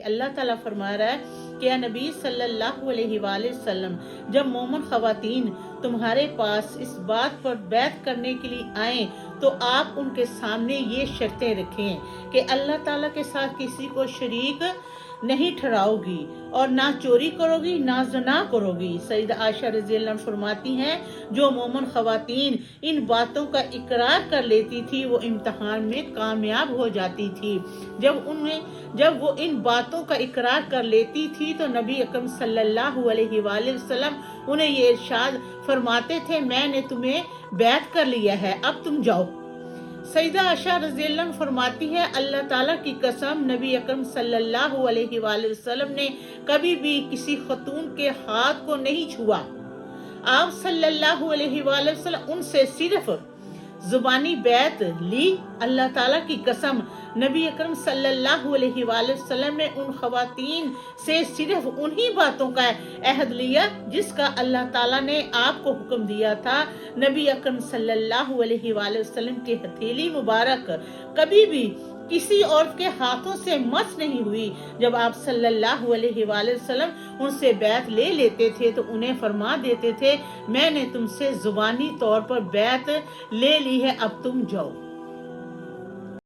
اللہ تعالیٰ فرما رہا ہے کہ اے نبی صلی اللہ علیہ وآلہ وسلم، جب مومن خواتین تمہارے پاس اس بات پر بیعت کرنے کے لیے آئیں تو آپ ان کے سامنے یہ شرطیں رکھیں کہ اللہ تعالیٰ کے ساتھ کسی کو شریک نہیں ٹھہراؤ گی، اور نہ چوری کرو گی، نہ زنا کرو گی۔ سیدہ عائشہ رضی اللہ عنہ فرماتی ہیں جو مومن خواتین ان باتوں کا اقرار کر لیتی تھی وہ امتحان میں کامیاب ہو جاتی تھی۔ جب وہ ان باتوں کا اقرار کر لیتی تھی تو نبی اکرم صلی اللہ علیہ وآلہ وسلم انہیں یہ ارشاد فرماتے تھے، میں نے تمہیں بیعت کر لیا ہے، اب تم جاؤ۔ سیدہ عائشہ رضی اللہ عنہ فرماتی ہے اللہ تعالیٰ کی قسم، نبی اکرم صلی اللہ علیہ وآلہ وسلم نے کبھی بھی کسی خاتون کے ہاتھ کو نہیں چھوا۔ آپ صلی اللہ علیہ وآلہ وسلم ان سے صرف زبانی بیعت لی۔ اللہ تعالیٰ کی قسم، نبی اکرم صلی اللہ علیہ وآلہ وسلم نے ان خواتین سے صرف انہی باتوں کا عہد لیا جس کا اللہ تعالیٰ نے آپ کو حکم دیا تھا۔ نبی اکرم صلی اللہ علیہ وآلہ وسلم کی ہتھیلی مبارک کبھی بھی کسی عورت کے ہاتھوں سے مس نہیں ہوئی۔ جب آپ صلی اللہ علیہ وآلہ وسلم ان سے بیعت لے لیتے تھے تو انہیں فرما دیتے تھے، میں نے تم سے زبانی طور پر بیعت لے لی ہے، اب تم جاؤ۔